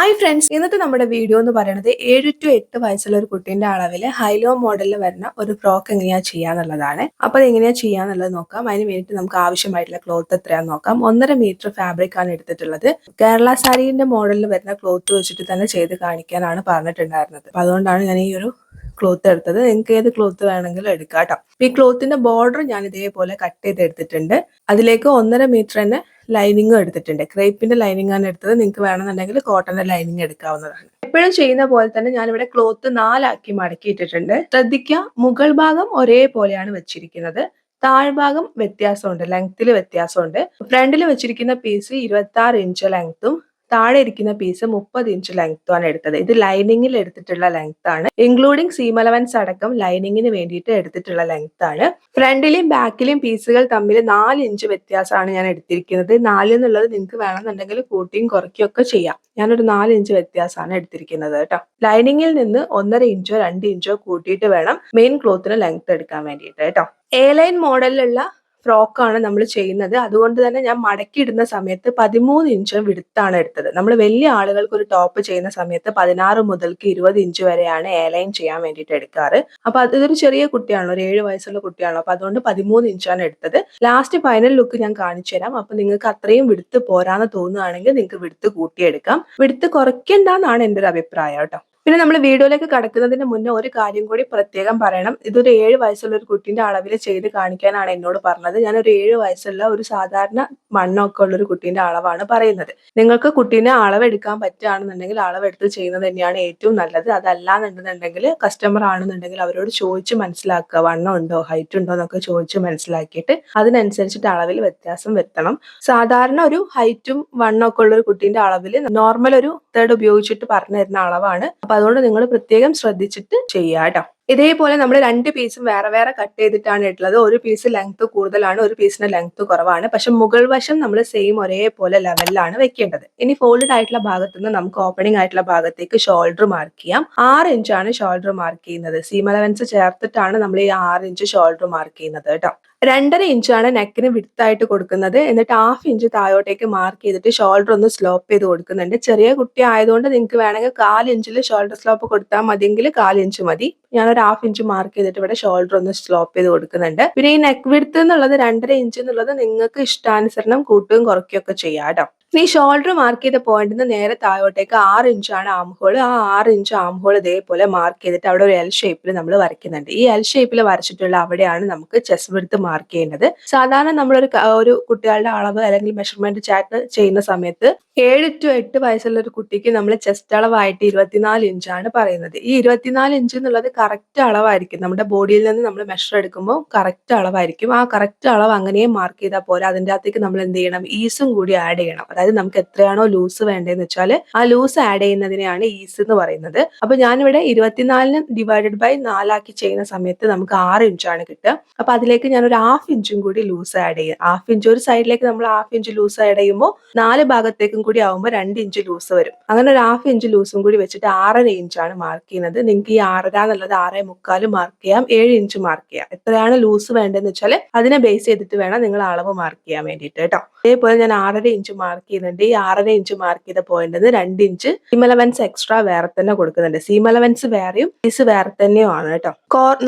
Hi friends, ഇന്നത്തെ നമ്മുടെ video എന്ന് പറയുന്നത് 7 to 8 വയസ്സുള്ള ഒരു കുട്ടീന്റെ അളവിൽ ഹൈലോ മോഡലിൽ വരുന്ന ഒരു ഫ്രോക്ക് എങ്ങനെയാ ചെയ്യാന്നുള്ളതാണ്. അപ്പൊ അത് എങ്ങനെയാ ചെയ്യാന്നുള്ളത് നോക്കാം. അതിന് വേണ്ടിയിട്ട് നമുക്ക് ആവശ്യമായിട്ടുള്ള ക്ലോത്ത് എത്രയാന്ന് നോക്കാം. 1.5 മീറ്റർ ഫാബ്രിക് ആണ് എടുത്തിട്ടുള്ളത്. കേരള സാരീന്റെ മോഡലിൽ വരുന്ന ക്ലോത്ത് വെച്ചിട്ട് തന്നെ ചെയ്ത് കാണിക്കാനാണ് പറഞ്ഞിട്ടുണ്ടായിരുന്നത്. അപ്പൊ അതുകൊണ്ടാണ് ഞാൻ ഈ ഒരു ക്ലോത്ത് എടുത്തത്. നിങ്ങൾക്ക് ഏത് ക്ലോത്ത് വേണമെങ്കിലും എടുക്കാം കേട്ടോ. ഈ ക്ലോത്തിന്റെ ബോർഡർ ഞാൻ ഇതേപോലെ കട്ട് ചെയ്ത് എടുത്തിട്ടുണ്ട്. അതിലേക്ക് 1.5 മീറ്റർ തന്നെ ലൈനിങ്ങും എടുത്തിട്ടുണ്ട്. ക്രേപ്പിന്റെ ലൈനിങ് ആണ് എടുത്തത്. നിങ്ങൾക്ക് വേണമെന്നുണ്ടെങ്കിൽ കോട്ടന്റെ ലൈനിങ് എടുക്കാവുന്നതാണ്. എപ്പോഴും ചെയ്യുന്ന പോലെ തന്നെ ഞാനിവിടെ ക്ലോത്ത് 4 മടക്കിയിട്ടിട്ടുണ്ട്. ശ്രദ്ധിക്കുക, മുകൾ ഭാഗം ഒരേപോലെയാണ് വെച്ചിരിക്കുന്നത്. താഴ്ഭാഗം വ്യത്യാസമുണ്ട്, ലെങ്ത്തിൽ വ്യത്യാസമുണ്ട്. ഫ്രണ്ടിൽ വെച്ചിരിക്കുന്ന പീസ് 26 ഇഞ്ച് ലെങ്ത്തും താഴെ ഇരിക്കുന്ന പീസ് 30 ഇഞ്ച് ലെങ്ത്തും ആണ് എടുത്തത്. ഇത് ലൈനിങ്ങിൽ എടുത്തിട്ടുള്ള ലെങ്ത് ആണ്, ഇൻക്ലൂഡിങ് സീം അലവൻസ് അടക്കം ലൈനിങ്ങിന് വേണ്ടിയിട്ട് എടുത്തിട്ടുള്ള ലെങ്ത് ആണ്. ഫ്രണ്ടിലെയും ബാക്കിലെയും പീസുകൾ തമ്മിൽ 4 ഇഞ്ച് വ്യത്യാസമാണ് ഞാൻ എടുത്തിരിക്കുന്നത്. 4 എന്നുള്ളത് നിങ്ങൾക്ക് വേണമെന്നുണ്ടെങ്കിൽ കൂട്ടിയും കുറയ്ക്കുകയും ഒക്കെ ചെയ്യാം. ഞാനൊരു 4 ഇഞ്ച് വ്യത്യാസമാണ് എടുത്തിരിക്കുന്നത് കേട്ടോ. ലൈനിങ്ങിൽ നിന്ന് 1.5 ഇഞ്ചോ 2 ഇഞ്ചോ കൂട്ടിയിട്ട് വേണം മെയിൻ ക്ലോത്തിന് ലെങ്ത് എടുക്കാൻ വേണ്ടിയിട്ട് കേട്ടോ. എ ലൈൻ മോഡലിലുള്ള ഫ്രോക്കാണ് നമ്മൾ ചെയ്യുന്നത്. അതുകൊണ്ട് തന്നെ ഞാൻ മടക്കിയിടുന്ന സമയത്ത് 13 ഇഞ്ച് വിടുത്താണ് എടുത്തത്. നമ്മൾ വലിയ ആളുകൾക്ക് ഒരു ടോപ്പ് ചെയ്യുന്ന സമയത്ത് 16 മുതൽക്ക് 20 ഇഞ്ച് വരെയാണ് എ ലൈൻ ചെയ്യാൻ വേണ്ടിയിട്ട് എടുക്കാറ്. അപ്പൊ അതൊരു ചെറിയ കുട്ടിയാണല്ലോ, ഒരു 7 വയസ്സുള്ള കുട്ടിയാണല്ലോ. അപ്പൊ അതുകൊണ്ട് 13 ഇഞ്ചാണ് എടുത്തത്. ലാസ്റ്റ് ഫൈനൽ ലുക്ക് ഞാൻ കാണിച്ചു തരാം. അപ്പൊ നിങ്ങൾക്ക് അത്രയും വിടുത്ത് പോരാന്ന് തോന്നുകയാണെങ്കിൽ നിങ്ങൾക്ക് വിടുത്ത് കൂട്ടിയെടുക്കാം. വിടുത്ത് കുറയ്ക്കണ്ടെന്നാണ് എൻ്റെ ഒരു അഭിപ്രായം കേട്ടോ. പിന്നെ നമ്മൾ വീഡിയോയിലേക്ക് കടക്കുന്നതിന് മുന്നേ ഒരു കാര്യം കൂടി പ്രത്യേകം പറയണം. ഇതൊരു 7 വയസ്സുള്ള ഒരു കുട്ടീന്റെ അളവിൽ ചെയ്ത് കാണിക്കാനാണ് എന്നോട് പറഞ്ഞത്. ഞാനൊരു 7 വയസ്സുള്ള ഒരു സാധാരണ മണ്ണൊക്കെ ഉള്ള ഒരു കുട്ടീന്റെ അളവാണ് പറയുന്നത്. നിങ്ങൾക്ക് കുട്ടീനെ അളവെടുക്കാൻ പറ്റുകയാണെന്നുണ്ടെങ്കിൽ അളവെടുത്ത് ചെയ്യുന്നത് തന്നെയാണ് ഏറ്റവും നല്ലത്. അതല്ലാന്നുണ്ടെന്നുണ്ടെങ്കിൽ കസ്റ്റമർ ആണെന്നുണ്ടെങ്കിൽ അവരോട് ചോദിച്ച് മനസ്സിലാക്കുക, വണ്ണം ഉണ്ടോ ഹൈറ്റ് ഉണ്ടോ എന്നൊക്കെ ചോദിച്ച് മനസ്സിലാക്കിയിട്ട് അതിനനുസരിച്ചിട്ട് അളവിൽ വ്യത്യാസം വരുത്തണം. സാധാരണ ഒരു ഹൈറ്റും വണ്ണമൊക്കെ ഉള്ള ഒരു കുട്ടീന്റെ അളവിൽ നോർമൽ ഒരു തേർഡ് ഉപയോഗിച്ചിട്ട് പറഞ്ഞു തരുന്ന അളവാണ്. അപ്പൊ അതുകൊണ്ട് നിങ്ങൾ പ്രത്യേകം ശ്രദ്ധിച്ചിട്ട് ചെയ്യുക കേട്ടോ. ഇതേപോലെ നമ്മൾ 2 പീസും വേറെ വേറെ കട്ട് ചെയ്തിട്ടാണ് ഇട്ടുള്ളത്. ഒരു പീസ് ലെങ്ത് കൂടുതലാണ്, ഒരു പീസിന് ലെങ്ത് കുറവാണ്. പക്ഷെ മുകൾ വശം നമ്മൾ സെയിം ഒരേപോലെ ലെവലിലാണ് വെക്കേണ്ടത്. ഇനി ഫോൾഡ് ആയിട്ടുള്ള ഭാഗത്ത് നിന്ന് നമുക്ക് ഓപ്പണിംഗ് ആയിട്ടുള്ള ഭാഗത്തേക്ക് ഷോൾഡർ മാർക്ക് ചെയ്യാം. 6 ഇഞ്ചാണ് ഷോൾഡർ മാർക്ക് ചെയ്യുന്നത്. സീം അലവൻസ് ചേർത്തിട്ടാണ് നമ്മൾ ഈ 6 ഇഞ്ച് ഷോൾഡർ മാർക്ക് ചെയ്യുന്നത് കേട്ടോ. 2.5 ഇഞ്ചാണ് നെക്കിന് വിഡ്ത്തായിട്ട് കൊടുക്കുന്നത്. എന്നിട്ട് 1/2 ഇഞ്ച് താഴോട്ടേക്ക് മാർക്ക് ചെയ്തിട്ട് ഷോൾഡർ ഒന്ന് സ്ലോപ്പ് ചെയ്ത് കൊടുക്കുന്നുണ്ട്. ചെറിയ കുട്ടി ആയതുകൊണ്ട് നിങ്ങൾക്ക് വേണമെങ്കിൽ 1/4 ഇഞ്ചിൽ ഷോൾഡർ സ്ലോപ്പ് കൊടുത്താൽ മതിയെങ്കിൽ 1/4 ഇഞ്ച് മതി. ഞാനൊരു 1/2 ഇഞ്ച് മാർക്ക് ചെയ്തിട്ട് ഇവിടെ ഷോൾഡർ ഒന്ന് സ്ലോപ്പ് ചെയ്ത് കൊടുക്കുന്നുണ്ട്. പിന്നെ ഈ നെക്ക് വിഡ്ത്ത് എന്നുള്ളത് 2.5 ഇഞ്ച് എന്നുള്ളത് നിങ്ങൾക്ക് ഇഷ്ടാനുസരണം കൂട്ടുകയും കുറയ്ക്കുകയും ഒക്കെ ചെയ്യാം കേട്ടോ. ഇനി ഷോൾഡർ മാർക്ക് ചെയ്ത പോയിന്റിൽ നിന്ന് നേരെ താഴോട്ടേക്ക് 6 ഇഞ്ചാണ് ആം ഹോൾ. ആ 6 ഇഞ്ച് ആം ഹോൾ ഇതേപോലെ മാർക്ക് ചെയ്തിട്ട് അവിടെ ഒരു എൽ ഷേപ്പിൽ നമ്മൾ വരയ്ക്കുന്നുണ്ട്. ഈ എൽ ഷേപ്പിൽ വരച്ചിട്ടുള്ള അവിടെയാണ് നമുക്ക് ചെസ്റ്റ് വിഡ്ത്ത് മാർക്ക് ചെയ്യേണ്ടത്. സാധാരണ നമ്മളൊരു കുട്ടികളുടെ അളവ് അല്ലെങ്കിൽ മെഷർമെന്റ് ചാർട്ട് ചെയ്യുന്ന സമയത്ത് 7 to 8 വയസ്സുള്ള ഒരു കുട്ടിക്ക് നമ്മൾ ചെസ്റ്റ് അളവായിട്ട് 24 ഇഞ്ചാണ് പറയുന്നത്. ഈ 24 ഇഞ്ച് എന്നുള്ളത് കറക്റ്റ് അളവായിരിക്കും. നമ്മുടെ ബോഡിയിൽ നിന്ന് നമ്മൾ മെഷർ എടുക്കുമ്പോൾ കറക്റ്റ് അളവായിരിക്കും. ആ കറക്റ്റ് അളവ് അങ്ങനെ മാർക്ക് ചെയ്താൽ പോലെ അതിൻ്റെ അകത്തേക്ക് നമ്മൾ എന്ത് ചെയ്യണം, ഈസും കൂടി ആഡ് ചെയ്യണം. അതായത് നമുക്ക് എത്രയാണോ ലൂസ് വേണ്ടതെന്ന് വെച്ചാൽ ആ ലൂസ് ആഡ് ചെയ്യുന്നതിനെയാണ് ഈസ് എന്ന് പറയുന്നത്. അപ്പൊ ഞാനിവിടെ 24 ഡിവൈഡഡ് ബൈ 4 ചെയ്യുന്ന സമയത്ത് നമുക്ക് 6 ഇഞ്ചാണ് കിട്ടുക. അപ്പൊ അതിലേക്ക് ഞാൻ ഒരു 1/2 ഇഞ്ചും കൂടി ലൂസ് ആഡ് ചെയ്യും. 1/2 ഇഞ്ച് ഒരു സൈഡിലേക്ക് നമ്മൾ 1/2 ഇഞ്ച് ലൂസ് ആഡ് ചെയ്യുമ്പോൾ 4 ഭാഗത്തേക്കും കൂടി ആവുമ്പോൾ 2 ഇഞ്ച് ലൂസ് വരും. അങ്ങനെ ഒരു 1/2 ഇഞ്ച് ലൂസും കൂടി വെച്ചിട്ട് 6.5 ഇഞ്ചാണ് മാർക്ക് ചെയ്യുന്നത്. നിങ്ങൾക്ക് ഈ 6.5 എന്നുള്ളത് 6.75 മാർക്ക് ചെയ്യാം, 7 ഇഞ്ച് മാർക്ക് ചെയ്യാം. എത്രയാണ് ലൂസ് വേണ്ടതെന്ന് വെച്ചാൽ അതിനെ ബേസ് ചെയ്തിട്ട് വേണം നിങ്ങൾ അളവ് മാർക്ക് ചെയ്യാൻ വേണ്ടിയിട്ട് കേട്ടോ. അതേപോലെ ഞാൻ 6.5 ഇഞ്ച് മാർക്ക് ചെയ്യുന്നുണ്ട്. ഈ 6.5 ഇഞ്ച് മാർക്ക് ചെയ്ത point 2 inch seam allowance extra വേറെ തന്നെ കൊടുക്കുന്നുണ്ട്. സീം അലവൻസ് വേറെയും പീസ് വേറെ തന്നെയും ആണ് കേട്ടോ.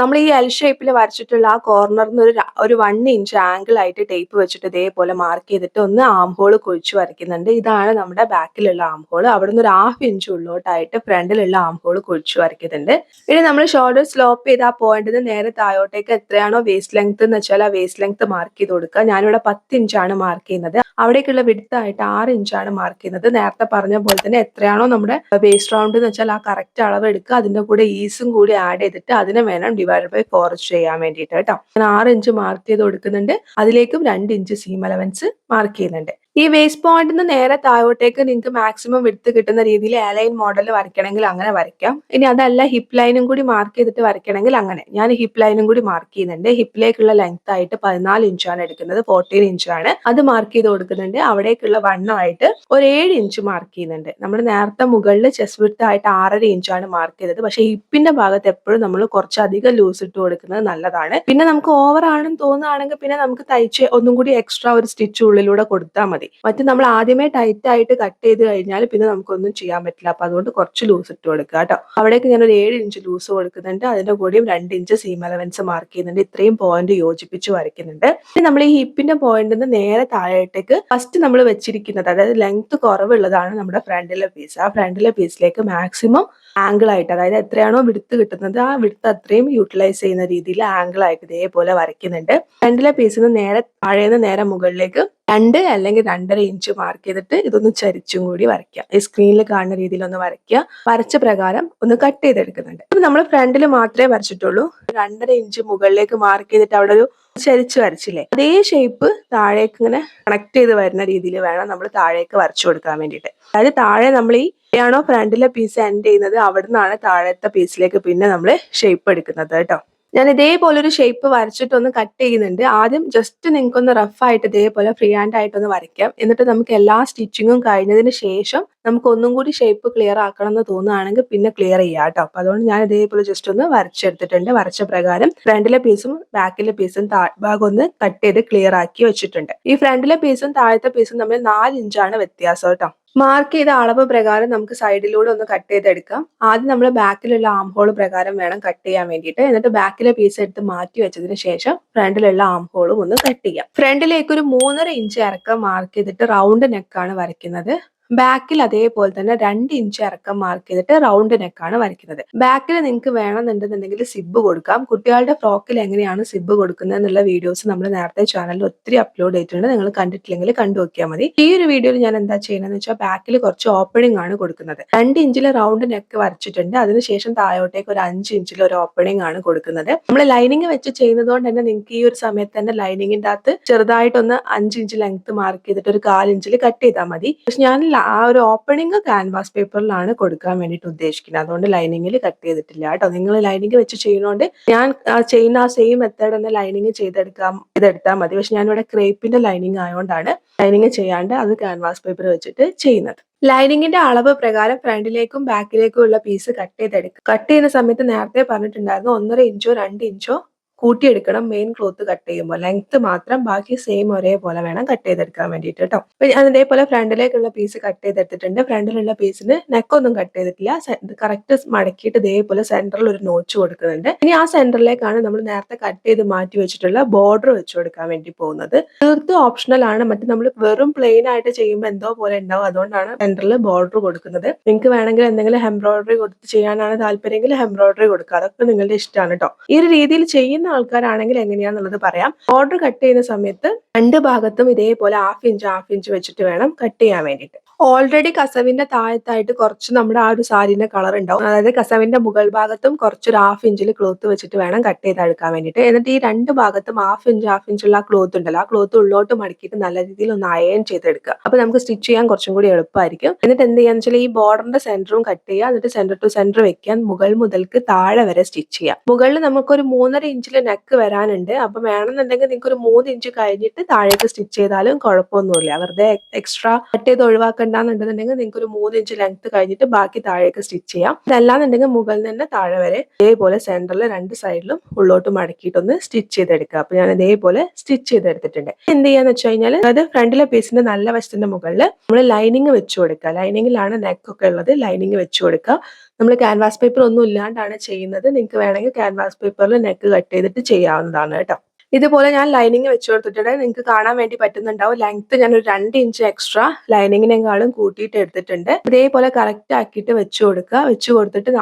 നമ്മൾ ഈ എൽ ഷേപ്പിൽ വരച്ചിട്ടുള്ള ആ കോർണറിന് ഒരു 1 ഇഞ്ച് ആംഗിൾ ആയിട്ട് ടേപ്പ് വെച്ചിട്ട് ഇതേപോലെ മാർക്ക് ചെയ്തിട്ട് ഒന്ന് ആം ഹോൾ കുഴിച്ച് വരയ്ക്കുന്നുണ്ട്. ഇതാണ് നമ്മുടെ ബാക്കിലുള്ള ആം ഹോൾ. അവിടുന്ന് ഒരു 1/2 ഇഞ്ച് ഉള്ളോട്ടായിട്ട് ഫ്രണ്ടിലുള്ള ആം ഹോൾ കുഴിച്ച് വരയ്ക്കുന്നുണ്ട്. ഇനി നമ്മൾ ഷോൾഡർ സ്ലോപ്പ് ചെയ്ത ആ പോയിന്റിന് നേരെ താഴോട്ടേക്ക് എത്രയാണോ വേസ്റ്റ് ലെങ്ത് എന്ന് വെച്ചാൽ ആ വേസ്റ്റ് ലെങ്ത് മാർക്ക് ചെയ്ത് കൊടുക്കുക. ഞാനിവിടെ 10 ഇഞ്ചാണ് മാർക്ക് ചെയ്യുന്നത്. അവിടേക്കുള്ള വിഡ്ത്ത് ആയിട്ട് 6 ഇഞ്ചാണ് മാർക്ക് ചെയ്യുന്നത്. നേരത്തെ പറഞ്ഞ പോലെ തന്നെ എത്രയാണോ നമ്മുടെ വേസ്റ്റ് റൗണ്ട് എന്ന് വെച്ചാൽ ആ കറക്റ്റ് അളവ് എടുക്കുക. അതിന്റെ കൂടെ ഈസും കൂടി ആഡ് ചെയ്തിട്ട് അതിനെ വേണം ഡിവൈഡ് ബൈ 4 ചെയ്യാൻ വേണ്ടിയിട്ട് കേട്ടോ. ഞാൻ 6 ഇഞ്ച് മാർക്ക് ചെയ്ത് കൊടുക്കുന്നുണ്ട്. അതിലേക്കും 2 ഇഞ്ച് സീം അലവൻസ് മാർക്ക് ചെയ്യുന്നുണ്ട്. ഈ വേസ്റ്റ് പോയിന്റിൽ നിന്ന് നേരെ താഴോട്ടേക്ക് നിങ്ങൾക്ക് മാക്സിമം വിഡ്ത്ത് കിട്ടുന്ന രീതിയിൽ എ ലൈൻ മോഡൽ വരയ്ക്കണമെങ്കിൽ അങ്ങനെ വരയ്ക്കാം. ഇനി അതല്ല ഹിപ്പ് ലൈനും കൂടി മാർക്ക് ചെയ്തിട്ട് വരയ്ക്കണമെങ്കിൽ അങ്ങനെ. ഞാൻ ഹിപ്പ് ലൈനും കൂടി മാർക്ക് ചെയ്യുന്നുണ്ട്. ഹിപ്പിലേക്കുള്ള ലെങ്ത് ആയിട്ട് 14 ഇഞ്ചാണ് എടുക്കുന്നത്. 14 ഇഞ്ചാണ് അത് മാർക്ക് ചെയ്ത് കൊടുക്കുന്നുണ്ട്. അവിടേക്കുള്ള വണ്ണമായിട്ട് ഒരു 7 ഇഞ്ച് മാർക്ക് ചെയ്യുന്നുണ്ട്. നമ്മൾ നേരത്തെ മുകളിൽ ചെസ്റ്റ് വിഡ്ത്ത് ആയിട്ട് 6.5 ഇഞ്ചാണ് മാർക്ക് ചെയ്തത്. പക്ഷേ ഹിപ്പിന്റെ ഭാഗത്ത് എപ്പോഴും നമ്മൾ കുറച്ചധികം ലൂസ് ഇട്ട് കൊടുക്കുന്നത് നല്ലതാണ്. പിന്നെ നമുക്ക് ഓവർ ആണെന്ന് തോന്നുകയാണെങ്കിൽ പിന്നെ നമുക്ക് തയ്ച്ച് ഒന്നും കൂടി എക്സ്ട്രാ ഒരു സ്റ്റിച്ച് ഉള്ളിലൂടെ കൊടുത്താൽ മതി. മതി. മറ്റ് നമ്മൾ ആദ്യമേ ടൈറ്റ് ആയിട്ട് കട്ട് ചെയ്ത് കഴിഞ്ഞാൽ പിന്നെ നമുക്കൊന്നും ചെയ്യാൻ പറ്റില്ല. അപ്പൊ അതുകൊണ്ട് കുറച്ച് ലൂസ് ഇട്ട് കൊടുക്കുക കേട്ടോ. അവിടേക്ക് ഞാൻ ഒരു 7 ഇഞ്ച് ലൂസ് കൊടുക്കുന്നുണ്ട്. അതിന്റെ കൂടെയും 2 ഇഞ്ച് സീം അലവൻസ് മാർക്ക് ചെയ്യുന്നുണ്ട്. ഇത്രയും പോയിന്റ് യോജിപ്പിച്ച് വരയ്ക്കുന്നുണ്ട്. ഇനി നമ്മൾ ഈ ഹിപ്പിന്റെ പോയിന്റിൽ നിന്ന് നേരെ താഴേട്ടേക്ക് ഫസ്റ്റ് നമ്മൾ വെച്ചിരിക്കുന്നത്, അതായത് ലെങ്ത് കുറവുള്ളതാണ് നമ്മുടെ ഫ്രണ്ടിലെ പീസ്. ആ ഫ്രണ്ടിലെ പീസിലേക്ക് മാക്സിമം ആംഗിൾ ആയിട്ട്, അതായത് എത്രയാണോ വിടുത്ത് കിട്ടുന്നത് ആ വിടുത്ത് അത്രയും യൂട്ടിലൈസ് ചെയ്യുന്ന രീതിയിൽ ആംഗിൾ ആയിട്ട് ഇതേപോലെ വരയ്ക്കുന്നുണ്ട്. ഫ്രണ്ടിലെ പീസിന് നേരെ താഴേന്ന് നേരെ മുകളിലേക്ക് 2 അല്ലെങ്കിൽ 2.5 ഇഞ്ച് മാർക്ക് ചെയ്തിട്ട് ഇതൊന്ന് ചരിച്ചും കൂടി വരയ്ക്കുക. ഈ സ്ക്രീനിൽ കാണുന്ന രീതിയിൽ ഒന്ന് വരയ്ക്കുക. വരച്ച പ്രകാരം ഒന്ന് കട്ട് ചെയ്തെടുക്കുന്നുണ്ട്. ഇപ്പൊ നമ്മൾ ഫ്രണ്ടിൽ മാത്രമേ വരച്ചിട്ടുള്ളൂ. 2.5 ഇഞ്ച് മുകളിലേക്ക് മാർക്ക് ചെയ്തിട്ട് അവിടെ ഒരു ചരിച്ച് വരച്ചില്ലേ, അതേ ഷേപ്പ് താഴേക്ക് ഇങ്ങനെ കണക്ട് ചെയ്ത് വരുന്ന രീതിയിൽ വേണം നമ്മൾ താഴേക്ക് വരച്ചു കൊടുക്കാൻ വേണ്ടിയിട്ട്. അതായത് താഴെ നമ്മൾ ഈ എവിടെയാണോ ഫ്രണ്ടിലെ പീസ് എൻഡ് ചെയ്യുന്നത് അവിടുന്നാണ് താഴത്തെ പീസിലേക്ക് പിന്നെ നമ്മൾ ഷേപ്പ് എടുക്കുന്നത് കേട്ടോ. ഞാൻ ഇതേപോലെ ഒരു ഷേപ്പ് വരച്ചിട്ട് ഒന്ന് കട്ട് ചെയ്യുന്നുണ്ട്. ആദ്യം ജസ്റ്റ് നിങ്ങൾക്കൊന്ന് റഫ് ആയിട്ട് ഇതേപോലെ ഫ്രീ ഹാൻഡ് ആയിട്ടൊന്ന് വരയ്ക്കാം. എന്നിട്ട് നമുക്ക് എല്ലാ സ്റ്റിച്ചിങ്ങും കഴിഞ്ഞതിന് ശേഷം നമുക്ക് ഒന്നും കൂടി ഷേപ്പ് ക്ലിയർ ആക്കണം എന്ന് തോന്നുകയാണെങ്കിൽ പിന്നെ ക്ലിയർ ചെയ്യാം കേട്ടോ. അപ്പൊ അതുകൊണ്ട് ഞാൻ ഇതേപോലെ ജസ്റ്റ് ഒന്ന് വരച്ചെടുത്തിട്ടുണ്ട്. വരച്ച പ്രകാരം ഫ്രണ്ടിലെ പീസും ബാക്കിലെ പീസും താഴ്ഭാഗം ഒന്ന് കട്ട് ചെയ്ത് ക്ലിയർ ആക്കി വെച്ചിട്ടുണ്ട്. ഈ ഫ്രണ്ടിലെ പീസും താഴത്തെ പീസും തമ്മിൽ 4 ഇഞ്ചാണ് വ്യത്യാസം കേട്ടോ. മാർക്ക് ചെയ്ത അളവ് പ്രകാരം നമുക്ക് സൈഡിലൂടെ ഒന്ന് കട്ട് ചെയ്തെടുക്കാം. ആദ്യം നമ്മൾ ബാക്കിലുള്ള ആം ഹോൾ പ്രകാരം വേണം കട്ട് ചെയ്യാൻ വേണ്ടിയിട്ട്. എന്നിട്ട് ബാക്കിലെ പീസ് എടുത്ത് മാറ്റി വെച്ചതിന് ശേഷം ഫ്രണ്ടിലുള്ള ആം ഹോളും ഒന്ന് കട്ട് ചെയ്യാം. ഫ്രണ്ടിലേക്ക് ഒരു 3.5 ഇഞ്ച് ഇറക്കം മാർക്ക് ചെയ്തിട്ട് റൗണ്ട് നെക്കാണ് വരയ്ക്കുന്നത്. ബാക്കിൽ അതേപോലെ തന്നെ 2 ഇഞ്ച് ഇറക്കം മാർക്ക് ചെയ്തിട്ട് റൗണ്ട് നെക്കാണ് വരയ്ക്കുന്നത്. ബാക്കിൽ നിങ്ങൾക്ക് വേണമെന്നുണ്ടെന്നുണ്ടെങ്കിൽ സിബ് കൊടുക്കാം. കുട്ടികളുടെ ഫ്രോക്കിൽ എങ്ങനെയാണ് സിബ് കൊടുക്കുന്നത് എന്നുള്ള വീഡിയോസ് നമ്മൾ നേരത്തെ ചാനലിൽ ഒത്തിരി അപ്ലോഡ് ചെയ്തിട്ടുണ്ട്. നിങ്ങൾ കണ്ടിട്ടില്ലെങ്കിൽ കണ്ടു നോക്കിയാൽ മതി. ഈ ഒരു വീഡിയോയിൽ ഞാൻ എന്താ ചെയ്യുന്നത് വെച്ചാൽ ബാക്കിൽ കുറച്ച് ഓപ്പണിംഗ് ആണ് കൊടുക്കുന്നത്. 2 ഇഞ്ചിൽ റൗണ്ട് നെക്ക് വരച്ചിട്ടുണ്ട്. അതിനുശേഷം താഴോട്ടേക്ക് ഒരു 5 ഇഞ്ചിൽ ഒരു ഓപ്പണിംഗ് ആണ് കൊടുക്കുന്നത്. നമ്മൾ ലൈനിങ് വെച്ച് ചെയ്യുന്നത് കൊണ്ട് തന്നെ നിങ്ങൾക്ക് ഈ ഒരു സമയത്ത് തന്നെ ലൈനിങ്ങിന്റെ അകത്ത് ചെറുതായിട്ടൊന്ന് 5 ഇഞ്ച് ലെങ്ത് മാർക്ക് ചെയ്തിട്ട് ഒരു 1/4 ഇഞ്ചിൽ കട്ട് ചെയ്താൽ മതി. പക്ഷെ ഞാൻ ആ ഒരു ഓപ്പണിംഗ് ക്യാൻവാസ് പേപ്പറിലാണ് കൊടുക്കാൻ വേണ്ടിയിട്ട് ഉദ്ദേശിക്കുന്നത്. അതുകൊണ്ട് ലൈനിങ്ങിൽ കട്ട് ചെയ്തിട്ടില്ല കേട്ടോ. നിങ്ങൾ ലൈനിങ് വെച്ച് ചെയ്യുന്നതുകൊണ്ട് ഞാൻ ചെയ്യുന്ന ആ സെയിം മെത്തേഡ് തന്നെ ലൈനിങ് ചെയ്തെടുത്താൽ മതി. പക്ഷെ ഞാനിവിടെ ക്രേപ്പിന്റെ ലൈനിങ് ആയതുകൊണ്ടാണ് ലൈനിങ് ചെയ്യാണ്ട് അത് ക്യാൻവാസ് പേപ്പർ വെച്ചിട്ട് ചെയ്യുന്നത്. ലൈനിങ്ങിന്റെ അളവ് പ്രകാരം ഫ്രണ്ടിലേക്കും ബാക്കിലേക്കും ഉള്ള പീസ് കട്ട് ചെയ്തെടുക്കുക. കട്ട് ചെയ്യുന്ന സമയത്ത് നേരത്തെ പറഞ്ഞിട്ടുണ്ടായിരുന്നു 1.5 ഇഞ്ചോ 2 ഇഞ്ചോ കൂട്ടിയെടുക്കണം മെയിൻ ക്ലോത്ത് കട്ട് ചെയ്യുമ്പോൾ. ലെങ്ത് മാത്രം ബാക്കി സെയിം ഒരേപോലെ വേണം കട്ട് ചെയ്തെടുക്കാൻ വേണ്ടിയിട്ട് കേട്ടോ. അപ്പൊ ഞാൻ ഇതേപോലെ ഫ്രണ്ടിലേക്കുള്ള പീസ് കട്ട് ചെയ്തെടുത്തിട്ടുണ്ട്. ഫ്രണ്ടിലുള്ള പീസിന് നെക്കൊന്നും കട്ട് ചെയ്തിട്ടില്ല. കറക്റ്റ് മടക്കിയിട്ട് ഇതേപോലെ സെന്ററിൽ ഒരു നോച്ച് കൊടുക്കുന്നുണ്ട്. ഇനി ആ സെന്ററിലേക്കാണ് നമ്മൾ നേരത്തെ കട്ട് ചെയ്ത് മാറ്റി വെച്ചിട്ടുള്ള ബോർഡർ വെച്ച് കൊടുക്കാൻ വേണ്ടി പോകുന്നത്. തീർത്തും ഓപ്ഷണൽ ആണ്. മറ്റു നമ്മൾ വെറും പ്ലെയിൻ ആയിട്ട് ചെയ്യുമ്പോൾ എന്തോ പോലെ ഉണ്ടാവും. അതുകൊണ്ടാണ് സെന്ററിൽ ബോർഡർ കൊടുക്കുന്നത്. നിങ്ങൾക്ക് വേണമെങ്കിൽ എന്തെങ്കിലും എംബ്രോയിഡറി കൊടുത്ത് ചെയ്യാനാണ് താല്പര്യമെങ്കിൽ എംബ്രോയിഡറി കൊടുക്കുക. അതൊക്കെ നിങ്ങളുടെ ഇഷ്ടമാണ് കേട്ടോ. ഈ ഒരു രീതിയിൽ ചെയ്യുന്ന ആൾക്കാരാണെങ്കിൽ എങ്ങനെയാന്നുള്ളത് പറയാം. ബോർഡർ കട്ട് ചെയ്യുന്ന സമയത്ത് 2 ഭാഗത്തും ഇതേപോലെ 1/2 ഇഞ്ച് വെച്ചിട്ട് വേണം കട്ട് ചെയ്യാൻ വേണ്ടിയിട്ട്. ഓൾറെഡി കസവിന്റെ താഴത്തായിട്ട് കുറച്ച് നമ്മുടെ ആ ഒരു സാരിന്റെ കളർ ഉണ്ടാവും. അതായത് കസവിന്റെ മുകൾ ഭാഗത്തും കുറച്ചൊരു 1/2 ഇഞ്ചിൽ ക്ലോത്ത് വെച്ചിട്ട് വേണം കട്ട് ചെയ്തെടുക്കാൻ വേണ്ടിയിട്ട്. എന്നിട്ട് ഈ 2 ഭാഗത്തും 1/2 ഇഞ്ചുള്ള ആ ക്ലോത്ത് ഉണ്ടല്ലോ, ആ ക്ലോത്ത് ഉള്ളോട്ട് മടക്കിയിട്ട് നല്ല രീതിയിൽ ഒന്ന് അയൺ ചെയ്തെടുക്കുക. അപ്പൊ നമുക്ക് സ്റ്റിച്ച് ചെയ്യാൻ കുറച്ചും കൂടി എളുപ്പമായിരിക്കും. എന്നിട്ട് എന്ത് ചെയ്യാന്ന് വെച്ചാൽ ഈ ബോർഡറിന്റെ സെന്ററും കട്ട് ചെയ്യുക. എന്നിട്ട് സെന്റർ ടു സെന്റർ വെക്കാൻ മുകൾ മുതൽക്ക് താഴെ വരെ സ്റ്റിച്ച് ചെയ്യാം. മുകളിൽ നമുക്കൊരു 3.5 ഇഞ്ചിൽ നെക്ക് വരാനുണ്ട്. അപ്പൊ വേണമെന്നുണ്ടെങ്കിൽ നിങ്ങൾക്ക് ഒരു 3 ഇഞ്ച് കഴിഞ്ഞിട്ട് താഴേക്ക് സ്റ്റിച്ച് ചെയ്താലും കുഴപ്പമൊന്നുമില്ല. വെറുതെ എക്സ്ട്രാ കട്ട് ചെയ്ത് ഒഴിവാക്കണ്ടെന്നുണ്ടെന്നുണ്ടെങ്കിൽ നിങ്ങൾക്ക് ഒരു 3 ഇഞ്ച് ലെങ്ത് കഴിഞ്ഞിട്ട് ബാക്കി താഴേക്ക് സ്റ്റിച്ച് ചെയ്യാം. അതല്ലാന്നുണ്ടെങ്കിൽ മുകളിൽ നിന്ന് താഴെ വരെ ഇതേപോലെ സെന്ററിൽ 2 സൈഡിലും ഉള്ളോട്ട് മടക്കിയിട്ടൊന്ന് സ്റ്റിച്ച് ചെയ്തെടുക്കുക. അപ്പൊ ഞാൻ ഇതേപോലെ സ്റ്റിച്ച് ചെയ്തെടുത്തിട്ടുണ്ട്. എന്ത് ചെയ്യാന്ന് വെച്ച് കഴിഞ്ഞാൽ അതായത് ഫ്രണ്ടിലെ പീസിന്റെ നല്ല വശത്തിന്റെ മുകളിൽ നമ്മൾ ലൈനിങ് വെച്ച് കൊടുക്കുക. ലൈനിങ്ങിലാണ് നെക്കൊക്കെ ഉള്ളത്. ലൈനിങ് വെച്ച് കൊടുക്കുക. നമ്മൾ ക്യാൻവാസ് പേപ്പർ ഒന്നും ഇല്ലാണ്ടാണ് ചെയ്യുന്നത്. നിങ്ങൾക്ക് വേണമെങ്കിൽ ക്യാൻവാസ് പേപ്പറിൽ നെക്ക് കട്ട് ചെയ്തിട്ട് ചെയ്യാവുന്നതാണ് കേട്ടോ. ഇതുപോലെ ഞാൻ ലൈനിങ് വെച്ച് കൊടുത്തിട്ടുണ്ട്. നിങ്ങൾക്ക് കാണാൻ വേണ്ടി പറ്റുന്നുണ്ടാവും. ലെങ്ത് ഞാൻ ഒരു 2 ഇഞ്ച് എക്സ്ട്രാ ലൈനിങ്ങിനെക്കാളും കൂട്ടിയിട്ട് എടുത്തിട്ടുണ്ട്. ഇതേപോലെ കറക്റ്റ് ആക്കിയിട്ട് വെച്ച് കൊടുക്കുക. വെച്ച് കൊടുത്തിട്ട്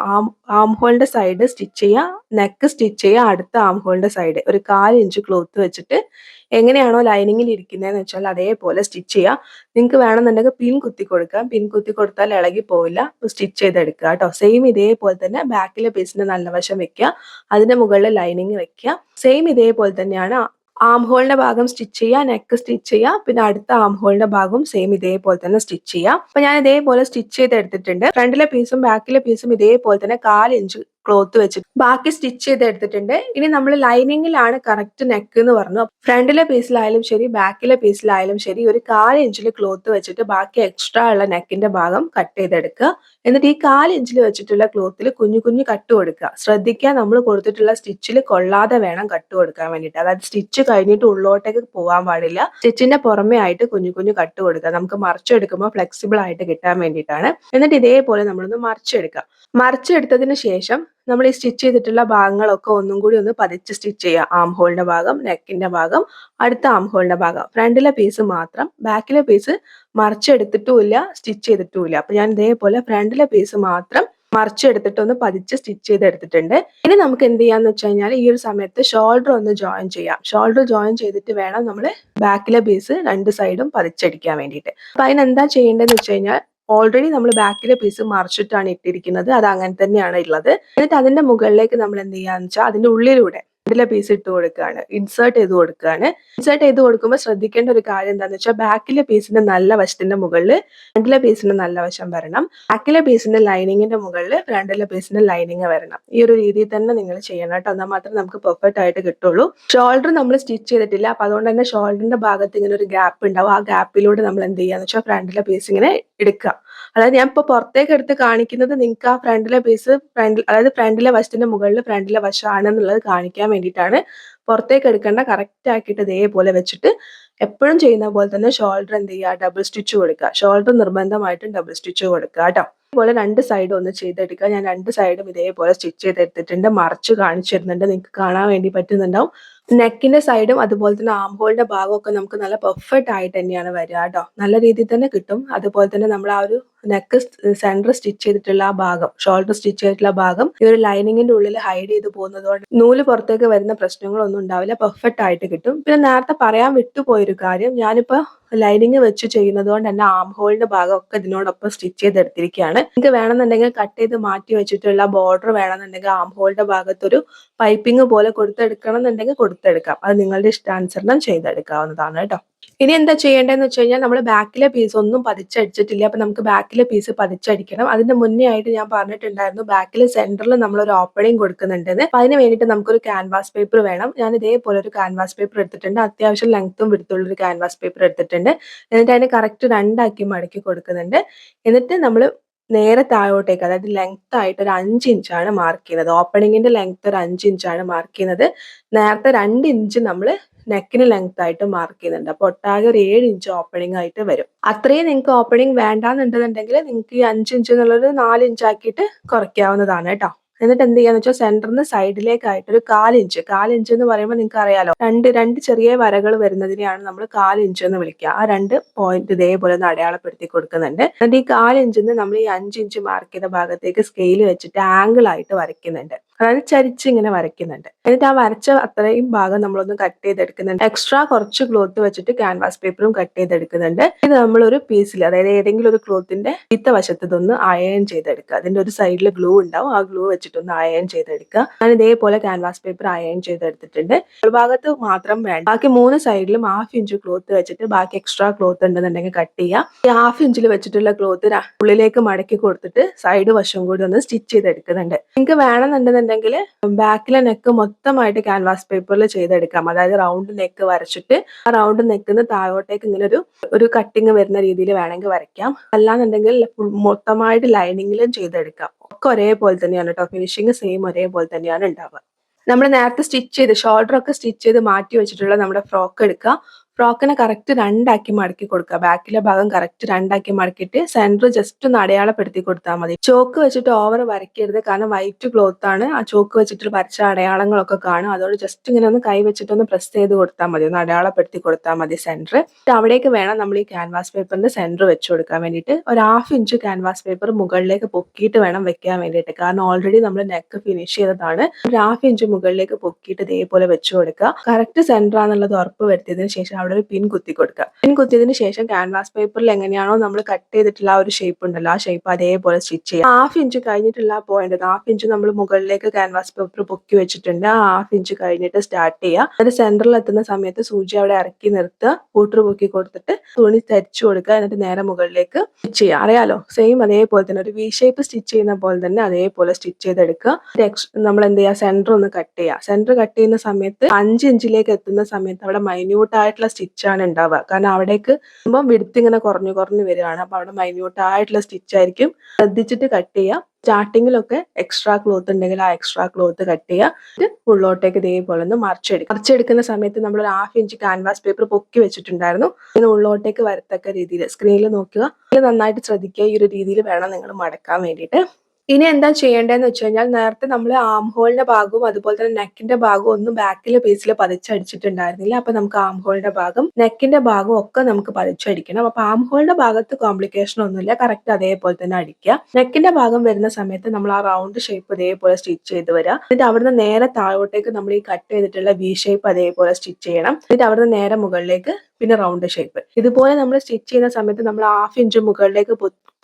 ആം ഹോളിന്റെ സൈഡ് സ്റ്റിച്ച് ചെയ്യുക. നെക്ക് സ്റ്റിച്ച് ചെയ്യുക. അടുത്ത ആം ഹോളിന്റെ സൈഡ് ഒരു 1/4 ഇഞ്ച് ക്ലോത്ത് വെച്ചിട്ട് എങ്ങനെയാണോ ലൈനിങ്ങിൽ ഇരിക്കുന്നതെന്ന് വെച്ചാൽ അതേപോലെ സ്റ്റിച്ച് ചെയ്യുക. നിങ്ങൾക്ക് വേണമെന്നുണ്ടെങ്കിൽ പിൻ കുത്തി കൊടുക്കാം. പിൻ കുത്തി കൊടുത്താൽ ഇളകി പോവില്ല. സ്റ്റിച്ച് ചെയ്തെടുക്കുക കേട്ടോ. സെയിം ഇതേപോലെ തന്നെ ബാക്കിലെ പീസിന്റെ നല്ല വശം വെക്കുക. അതിന്റെ മുകളിൽ ലൈനിങ് വെക്കുക. സെയിം ഇതേപോലെ തന്നെയാണ് ആം ഹോളിന്റെ ഭാഗം സ്റ്റിച്ച് ചെയ്യുക, നെക്ക് സ്റ്റിച്ച് ചെയ്യുക, പിന്നെ അടുത്ത ആം ഹോളിന്റെ ഭാഗം സെയിം ഇതേപോലെ തന്നെ സ്റ്റിച്ച് ചെയ്യുക. അപ്പൊ ഞാൻ ഇതേപോലെ സ്റ്റിച്ച് ചെയ്ത് എടുത്തിട്ടുണ്ട്. ഫ്രണ്ടിലെ പീസും ബാക്കിലെ പീസും ഇതേപോലെ തന്നെ 1/4 ഇഞ്ച് ക്ലോത്ത് വെച്ച് ബാക്കി സ്റ്റിച്ച് ചെയ്ത് എടുത്തിട്ടുണ്ട്. ഇനി നമ്മൾ ലൈനിങ്ങിലാണ് കറക്റ്റ് നെക്ക് എന്ന് പറഞ്ഞു. ഫ്രണ്ടിലെ പീസിലായാലും ശരി ബാക്കിലെ പീസിലായാലും ശരി ഒരു 1/4 ഇഞ്ചിൽ ക്ലോത്ത് വെച്ചിട്ട് ബാക്കി എക്സ്ട്രാ ഉള്ള നെക്കിന്റെ ഭാഗം കട്ട് ചെയ്തെടുക്കുക. എന്നിട്ട് ഈ 1/4 ഇഞ്ചിൽ വെച്ചിട്ടുള്ള ക്ലോത്തിൽ കുഞ്ഞു കുഞ്ഞു കട്ട് കൊടുക്കുക. ശ്രദ്ധിക്കുക, നമ്മൾ കൊടുത്തിട്ടുള്ള സ്റ്റിച്ചിൽ കൊള്ളാതെ വേണം കട്ട് കൊടുക്കാൻ വേണ്ടിയിട്ട്. അതായത് സ്റ്റിച്ച് കഴിഞ്ഞിട്ട് ഉള്ളോട്ടേക്ക് പോകാൻ പാടില്ല. സ്റ്റിച്ചിന്റെ പുറമെ ആയിട്ട് കുഞ്ഞു കുഞ്ഞു കട്ട് കൊടുക്കുക. നമുക്ക് മറിച്ചെടുക്കുമ്പോൾ ഫ്ലെക്സിബിൾ ആയിട്ട് കിട്ടാൻ വേണ്ടിയിട്ടാണ്. എന്നിട്ട് ഇതേപോലെ നമ്മളൊന്ന് മറിച്ചെടുക്കുക. മറിച്ചെടുത്തതിന് ശേഷം നമ്മൾ ഈ സ്റ്റിച്ച് ചെയ്തിട്ടുള്ള ഭാഗങ്ങളൊക്കെ ഒന്നും കൂടി ഒന്ന് പതിച്ച് സ്റ്റിച്ച് ചെയ്യുക. ആം ഹോളിന്റെ ഭാഗം, നെക്കിന്റെ ഭാഗം, അടുത്ത ആം ഹോളിന്റെ ഭാഗം. ഫ്രണ്ടിലെ പീസ് മാത്രം, ബാക്കിലെ പീസ് മറിച്ചെടുത്തിട്ടുമില്ല സ്റ്റിച്ച് ചെയ്തിട്ടുമില്ല. അപ്പൊ ഞാൻ ഇതേപോലെ ഫ്രണ്ടിലെ പീസ് മാത്രം മറിച്ചെടുത്തിട്ട് ഒന്ന് പതിച്ച് സ്റ്റിച്ച് ചെയ്തെടുത്തിട്ടുണ്ട്. ഇനി നമുക്ക് എന്ത് ചെയ്യാന്ന് വെച്ച് കഴിഞ്ഞാൽ ഈ ഒരു സമയത്ത് ഷോൾഡർ ഒന്ന് ജോയിൻ ചെയ്യാം. ഷോൾഡർ ജോയിൻ ചെയ്തിട്ട് വേണം നമ്മൾ ബാക്കിലെ പീസ് രണ്ട് സൈഡും പതിച്ചടിക്കാൻ വേണ്ടിയിട്ട്. അപ്പൊ അതിനെന്താ ചെയ്യേണ്ടതെന്ന് വെച്ച് കഴിഞ്ഞാൽ ഓൾറെഡി നമ്മൾ ബാക്കിലെ പീസ് മറിച്ചിട്ടാണ് ഇട്ടിരിക്കുന്നത്. അത് അങ്ങനെ തന്നെയാണ് ഉള്ളത്. എന്നിട്ട് അതിന്റെ മുകളിലേക്ക് നമ്മൾ എന്ത് ചെയ്യാന്ന് വെച്ചാൽ അതിന്റെ ഉള്ളിലൂടെ ഫ്രണ്ടിലെ പീസ് ഇട്ട് കൊടുക്കുകയാണ്, ഇൻസേർട്ട് ചെയ്ത് കൊടുക്കുകയാണ്. ഇൻസേർട്ട് ചെയ്ത് കൊടുക്കുമ്പോൾ ശ്രദ്ധിക്കേണ്ട ഒരു കാര്യം എന്താണെന്ന് വെച്ചാൽ ബാക്കിലെ പീസിന്റെ നല്ല വശത്തിന്റെ മുകളിൽ ഫ്രണ്ടിലെ പീസിന്റെ നല്ല വശം വരണം. ബാക്കിലെ പീസിന്റെ ലൈനിങ്ങിന്റെ മുകളിൽ ഫ്രണ്ടിലെ പീസിന്റെ ലൈനിങ് വരണം. ഈ ഒരു രീതിയിൽ തന്നെ നിങ്ങൾ ചെയ്യണം കേട്ടോ. എന്നാൽ മാത്രമേ നമുക്ക് പെർഫെക്റ്റ് ആയിട്ട് കിട്ടുള്ളൂ. ഷോൾഡർ നമ്മൾ സ്റ്റിച്ച് ചെയ്തിട്ടില്ല. അപ്പൊ അതുകൊണ്ട് തന്നെ ഷോൾഡറിന്റെ ഭാഗത്ത് ഇങ്ങനെ ഒരു ഗ്യാപ്പ് ഉണ്ടാവും. ആ ഗ്യാപ്പിലൂടെ നമ്മൾ എന്ത് ചെയ്യാന്ന് വെച്ചാൽ ഫ്രണ്ടിലെ പീസ് ഇങ്ങനെ എടുക്കുക. അതായത് ഞാൻ ഇപ്പൊ പുറത്തേക്ക് എടുത്ത് കാണിക്കുന്നത് നിങ്ങൾക്ക് ആ ഫ്രണ്ടിലെ പീസ് അതായത് ഫ്രണ്ടിലെ വശത്തിന്റെ മുകളിൽ ഫ്രണ്ടിലെ വശമാണെന്നുള്ളത് കാണിക്കാൻ വേണ്ടിയിട്ടാണ്. പുറത്തേക്ക് എടുക്കേണ്ട, കറക്റ്റ് ആക്കിയിട്ട് ഇതേപോലെ വെച്ചിട്ട് എപ്പോഴും ചെയ്യുന്ന പോലെ തന്നെ ഷോൾഡർ എന്ത് ചെയ്യുക, ഡബിൾ സ്റ്റിച്ച് കൊടുക്കുക. ഷോൾഡർ നിർബന്ധമായിട്ടും ഡബിൾ സ്റ്റിച്ച് കൊടുക്കുക കേട്ടോ. ഇതുപോലെ രണ്ട് സൈഡും ഒന്ന് ചെയ്തെടുക്കുക. ഞാൻ രണ്ട് സൈഡും ഇതേപോലെ സ്റ്റിച്ച് ചെയ്തെടുത്തിട്ടുണ്ട്. മറിച്ച് കാണിച്ചു തരുന്നുണ്ട്, നിങ്ങൾക്ക് കാണാൻ വേണ്ടി പറ്റുന്നുണ്ടാവും. നെക്കിന്റെ സൈഡും അതുപോലെ തന്നെ ആം ഹോളിന്റെ ഭാഗമൊക്കെ നമുക്ക് നല്ല പെർഫെക്റ്റ് ആയിട്ട് തന്നെയാണ് വരിക കേട്ടോ. നല്ല രീതിയിൽ തന്നെ കിട്ടും. അതുപോലെ തന്നെ നമ്മൾ ആ ഒരു നെക്ക് സെന്റർ സ്റ്റിച്ച് ചെയ്തിട്ടുള്ള ആ ഭാഗം, ഷോൾഡർ സ്റ്റിച്ച് ചെയ്തിട്ടുള്ള ഭാഗം ഈ ഒരു ലൈനിങ്ങിന്റെ ഉള്ളിൽ ഹൈഡ് ചെയ്ത് പോകുന്നതോടെ നൂല് പുറത്തേക്ക് വരുന്ന പ്രശ്നങ്ങളൊന്നും ഉണ്ടാവില്ല. പെർഫെക്റ്റ് ആയിട്ട് കിട്ടും. പിന്നെ നേരത്തെ പറയാൻ വിട്ടുപോയൊരു കാര്യം, ഞാനിപ്പോ ലൈനിങ് വെച്ച് ചെയ്യുന്നത് കൊണ്ട് തന്നെ ആം ഹോളിന്റെ ഭാഗം ഒക്കെ ഇതിനോടൊപ്പം സ്റ്റിച്ച് ചെയ്തെടുത്തിരിക്കുകയാണ്. നിങ്ങൾക്ക് വേണമെന്നുണ്ടെങ്കിൽ കട്ട് ചെയ്ത് മാറ്റി വെച്ചിട്ടുള്ള ബോർഡർ വേണമെന്നുണ്ടെങ്കിൽ ആം ഹോളിന്റെ ഭാഗത്തൊരു പൈപ്പിംഗ് പോലെ കൊടുത്തെടുക്കണം എന്നുണ്ടെങ്കിൽ കൊടുത്തെടുക്കാം. അത് നിങ്ങളുടെ ഇഷ്ടാനുസരണം ചെയ്തെടുക്കാവുന്നതാണ് കേട്ടോ. ഇനി എന്താ ചെയ്യേണ്ടതെന്ന് വെച്ച് കഴിഞ്ഞാൽ നമ്മൾ ബാക്കിലെ പീസ് ഒന്നും പതിച്ചടിച്ചിട്ടില്ല. അപ്പൊ നമുക്ക് ബാക്കിലെ പീസ് പതിച്ചടിക്കണം. അതിന്റെ മുന്നേ ആയിട്ട് ഞാൻ പറഞ്ഞിട്ടുണ്ടായിരുന്നു ബാക്കിലെ സെന്ററിൽ നമ്മൾ ഒരു ഓപ്പണിംഗ് കൊടുക്കുന്നുണ്ടെന്ന്. അപ്പൊ അതിന് വേണ്ടിയിട്ട് നമുക്കൊരു ക്യാൻവാസ് പേപ്പർ വേണം. ഞാൻ ഇതേപോലെ ഒരു ക്യാൻവാസ് പേപ്പർ എടുത്തിട്ടുണ്ട്. അത്യാവശ്യം ലെങ്ത്തും വിടുത്തുള്ള ഒരു ക്യാൻവാസ് പേപ്പർ എടുത്തിട്ടുണ്ട്. എന്നിട്ട് അതിന് കറക്റ്റ് രണ്ടാക്കി മടക്കി കൊടുക്കുന്നുണ്ട്. എന്നിട്ട് നമ്മൾ നേരെ താഴോട്ടേക്ക്, അതായത് ലെങ്ത് ആയിട്ട് ഒരു 5 ഇഞ്ചാണ് മാർക്ക് ചെയ്യുന്നത്. ഓപ്പണിങ്ങിന്റെ ലെങ്ത് ഒരു 5 ഇഞ്ചാണ് മാർക്ക് ചെയ്യുന്നത്. നേരത്തെ 2 ഇഞ്ച് നമ്മൾ നെക്കിന് ലെങ്ത് ആയിട്ട് മാർക്ക് ചെയ്യുന്നുണ്ട്. അപ്പൊ ഒട്ടാകെ ഒരു 7 ഇഞ്ച് ഓപ്പണിംഗ് ആയിട്ട് വരും. അത്രയും നിങ്ങൾക്ക് ഓപ്പണിംഗ് വേണ്ടാന്നുണ്ടെന്നുണ്ടെങ്കിൽ നിങ്ങൾക്ക് ഈ 5 ഇഞ്ച് എന്നുള്ളത് 4 ഇഞ്ച് ആക്കിയിട്ട് കുറയ്ക്കാവുന്നതാണ് കേട്ടോ. എന്നിട്ട് എന്ത് ചെയ്യാന്ന് വെച്ചാൽ സെന്ററിന് സൈഡിലേക്കായിട്ട് ഒരു 1/4 ഇഞ്ച് എന്ന് പറയുമ്പോൾ നിങ്ങൾക്ക് അറിയാലോ, രണ്ട് ചെറിയ വരകൾ വരുന്നതിനെയാണ് നമ്മൾ 1/4 ഇഞ്ച് എന്ന് വിളിക്കുക. ആ 2 പോയിന്റ് ഇതേപോലെ ഒന്ന് അടയാളപ്പെടുത്തി കൊടുക്കുന്നുണ്ട്. എന്നിട്ട് ഈ 1/4 ഇഞ്ചിന്ന് നമ്മൾ ഈ 5 ഇഞ്ച് മാർക്ക് ചെയ്ത ഭാഗത്തേക്ക് സ്കെയിൽ വെച്ചിട്ട് ആംഗിൾ ആയിട്ട് വരയ്ക്കുന്നുണ്ട്. അതായത് ചരിച്ച് ഇങ്ങനെ വരയ്ക്കുന്നുണ്ട്. എന്നിട്ട് ആ വരച്ച അത്രയും ഭാഗം നമ്മളൊന്ന് കട്ട് ചെയ്തെടുക്കുന്നുണ്ട്. എക്സ്ട്രാ കുറച്ച് ക്ലോത്ത് വെച്ചിട്ട് ക്യാൻവാസ് പേപ്പറും കട്ട് ചെയ്തെടുക്കുന്നുണ്ട്. ഇത് നമ്മളൊരു പീസിൽ, അതായത് ഏതെങ്കിലും ഒരു ക്ലോത്തിന്റെ വശത്ത് ഇതൊന്ന് അയൺ ചെയ്തെടുക്കുക. അതിന്റെ ഒരു സൈഡിൽ ഗ്ലൂ ഉണ്ടാവും. ആ ഗ്ലൂ വെച്ചിട്ടൊന്ന് അയൺ ചെയ്തെടുക്കുക. ഞാൻ ഇതേപോലെ ക്യാൻവാസ് പേപ്പർ അയൺ ചെയ്തെടുത്തിട്ടുണ്ട്. ഒരു ഭാഗത്ത് മാത്രം വേണ്ട, ബാക്കി 3 സൈഡിലും 1/2 ഇഞ്ച് ക്ലോത്ത് വെച്ചിട്ട് ബാക്കി എക്സ്ട്രാ ക്ലോത്ത് ഉണ്ടെന്നുണ്ടെങ്കിൽ കട്ട് ചെയ്യുക. ഈ 1/2 ഇഞ്ചിൽ വെച്ചിട്ടുള്ള ക്ലോത്ത് ഉള്ളിലേക്ക് മടക്കി കൊടുത്തിട്ട് സൈഡ് വശം കൂടി ഒന്ന് സ്റ്റിച്ച് ചെയ്തെടുക്കുന്നുണ്ട്. നിങ്ങൾക്ക് വേണമെന്നുണ്ടെന്നുണ്ടെങ്കിൽ ബാക്കിലെ നെക്ക് മൊത്തമായിട്ട് ക്യാൻവാസ് പേപ്പറിൽ ചെയ്തെടുക്കാം. അതായത് റൗണ്ട് നെക്ക് വരച്ചിട്ട് ആ റൗണ്ട് നെക്കിന്ന് താഴോട്ടേക്ക് ഇങ്ങനെ ഒരു കട്ടിങ് വരുന്ന രീതിയിൽ വേണമെങ്കിൽ വരയ്ക്കാം. അല്ലാന്നുണ്ടെങ്കിൽ മൊത്തമായിട്ട് ലൈനിങ്ങിലും ചെയ്തെടുക്കാം. ഒക്കെ ഒരേപോലെ തന്നെയാണ് കേട്ടോ. ഫിനിഷിങ് സെയിം ഒരേപോലെ തന്നെയാണ് ഉണ്ടാവുക. നമ്മൾ നേരത്തെ സ്റ്റിച്ച് ചെയ്ത് ഷോൾഡർ ഒക്കെ സ്റ്റിച്ച് ചെയ്ത് മാറ്റി വെച്ചിട്ടുള്ള നമ്മുടെ ഫ്രോക്ക് എടുക്കുക. ഫ്രോക്കിനെ കറക്റ്റ് രണ്ടാക്കി മടക്കി കൊടുക്കുക. ബാക്കിലെ ഭാഗം കറക്റ്റ് രണ്ടാക്കി മടക്കിയിട്ട് സെന്റർ ജസ്റ്റ് ഒന്ന് അടയാളപ്പെടുത്തി കൊടുത്താൽ മതി. ചോക്ക് വെച്ചിട്ട് ഓവർ വരയ്ക്കരുത്. കാരണം വൈറ്റ് ക്ലോത്ത് ആണ്. ആ ചോക്ക് വെച്ചിട്ട് വരച്ച അടയാളങ്ങളൊക്കെ കാണും. അതുകൊണ്ട് ജസ്റ്റ് ഇങ്ങനെ ഒന്ന് കൈ വെച്ചിട്ട് ഒന്ന് പ്രസ് ചെയ്ത് കൊടുത്താൽ മതി. ഒന്ന് അടയാളപ്പെടുത്തി കൊടുത്താൽ മതി സെന്റർ. അവിടേക്ക് വേണം നമ്മൾ ഈ ക്യാൻവാസ് പേപ്പറിന്റെ സെന്റർ വെച്ച് കൊടുക്കാൻ വേണ്ടിയിട്ട്. ഒരു 1/2 ഇഞ്ച് ക്യാൻവാസ് പേപ്പർ മുകളിലേക്ക് പൊക്കിയിട്ട് വേണം വെക്കാൻ വേണ്ടിയിട്ട്. കാരണം ഓൾറെഡി നമ്മൾ നെക്ക് ഫിനിഷ് ചെയ്തതാണ്. ഒരു 1/2 ഇഞ്ച് മുകളിലേക്ക് പൊക്കിയിട്ട് ഇതേപോലെ വെച്ച് കൊടുക്കുക. കറക്റ്റ് സെന്റർ ആണെന്നുള്ളത് ഉറപ്പ് വരുത്തിയതിനു ശേഷം അവിടെ ഒരു പിൻ കുത്തി കൊടുക്കുക. പിൻ കുത്തിയതിന് ശേഷം ക്യാൻവാസ് പേപ്പറിൽ എങ്ങനെയാണോ നമ്മൾ കട്ട് ചെയ്തിട്ടുള്ള ആ ഒരു ഷേപ്പ് ഉണ്ടല്ലോ, ആ ഷേപ്പ് അതേപോലെ സ്റ്റിച്ച് ചെയ്യുക. 1/2 ഇഞ്ച് കഴിഞ്ഞിട്ടുള്ള ആ പോയിന്റ് 1/2 ഇഞ്ച് നമ്മൾ മുകളിലേക്ക് ക്യാൻവാസ് പേപ്പർ പൊക്കി വെച്ചിട്ടുണ്ട്. ആ 1/2 ഇഞ്ച് കഴിഞ്ഞിട്ട് സ്റ്റാർട്ട് ചെയ്യുക. എന്നിട്ട് സെന്ററിൽ എത്തുന്ന സമയത്ത് സൂചി അവിടെ ഇറക്കി നിർത്തുക. കൂട്ടർ പൊക്കി കൊടുത്തിട്ട് തുണി തരിച്ചു കൊടുക്കുക. എന്നിട്ട് നേരെ മുകളിലേക്ക് സ്റ്റിച്ച് ചെയ്യുക. അറിയാലോ, സെയിം അതേപോലെ തന്നെ ഒരു വി ഷേപ്പ് സ്റ്റിച്ച് ചെയ്യുന്ന പോലെ തന്നെ അതേപോലെ സ്റ്റിച്ച് ചെയ്തെടുക്കുക. നമ്മൾ എന്ത് ചെയ്യുക, സെന്റർ ഒന്ന് കട്ട് ചെയ്യുക. സെന്റർ കട്ട് ചെയ്യുന്ന സമയത്ത് 5 ഇഞ്ചിലേക്ക് എത്തുന്ന സമയത്ത് അവിടെ മൈന്യൂട്ട് ആയിട്ടുള്ള സ്റ്റിച്ചാണ് ഉണ്ടാവുക. കാരണം അവിടേക്ക് വിടുത്ത് ഇങ്ങനെ കുറഞ്ഞു കുറഞ്ഞു വരികയാണ്. അപ്പൊ അവിടെ മൈന്യൂട്ട് ആയിട്ടുള്ള സ്റ്റിച്ച് ആയിരിക്കും. ശ്രദ്ധിച്ചിട്ട് കട്ട് ചെയ്യുക. സ്റ്റാർട്ടിങ്ങിലൊക്കെ എക്സ്ട്രാ ക്ലോത്ത് ഉണ്ടെങ്കിൽ ആ എക്സ്ട്രാ ക്ലോത്ത് കട്ട് ചെയ്യുക. ഉള്ളോട്ടേക്ക് ഇതേപോലെ ഒന്ന് മറിച്ചെടുക്കുക. മറിച്ചെടുക്കുന്ന സമയത്ത് നമ്മൾ ഒരു 1/2 ഇഞ്ച് ക്യാൻവാസ് പേപ്പർ പൊക്കി വെച്ചിട്ടുണ്ടായിരുന്നു. ഇങ്ങനെ ഉള്ളോട്ടേക്ക് വരത്തക്ക രീതിയിൽ സ്ക്രീനിൽ നോക്കുക. നന്നായിട്ട് ശ്രദ്ധിക്കുക. ഈ ഒരു രീതിയിൽ വേണം നിങ്ങൾ മടക്കാൻ വേണ്ടിയിട്ട്. ഇനി എന്താ ചെയ്യേണ്ടതെന്ന് വെച്ച് കഴിഞ്ഞാൽ, നേരത്തെ നമ്മൾ ആം ഹോളിന്റെ ഭാഗവും അതുപോലെ തന്നെ നെക്കിന്റെ ഭാഗവും ഒന്നും ബാക്കിലെ പീസിൽ പതിച്ചടിച്ചിട്ടുണ്ടായിരുന്നില്ല. അപ്പൊ നമുക്ക് ആം ഹോളിന്റെ ഭാഗം നെക്കിന്റെ ഭാഗവും ഒക്കെ നമുക്ക് പതിച്ചടിക്കണം. അപ്പൊ ആം ഹോളിന്റെ ഭാഗത്ത് കോംപ്ലിക്കേഷൻ ഒന്നുമില്ല, കറക്റ്റ് അതേപോലെ തന്നെ അടിക്കുക. നെക്കിന്റെ ഭാഗം വരുന്ന സമയത്ത് നമ്മൾ ആ റൗണ്ട് ഷേപ്പ് ഇതേപോലെ സ്റ്റിച്ച് ചെയ്ത് വരിക. എന്നിട്ട് അവിടുന്ന് നേരെ താഴോട്ടേക്ക് നമ്മൾ ഈ കട്ട് ചെയ്തിട്ടുള്ള വി ഷേപ്പ് അതേപോലെ സ്റ്റിച്ച് ചെയ്യണം. എന്നിട്ട് അവിടുന്ന് നേരെ മുകളിലേക്ക് പിന്നെ റൗണ്ട് ഷേപ്പ്. ഇതുപോലെ നമ്മൾ സ്റ്റിച്ച് ചെയ്യുന്ന സമയത്ത് നമ്മൾ 1/2 ഇഞ്ച് മുകളിലേക്ക്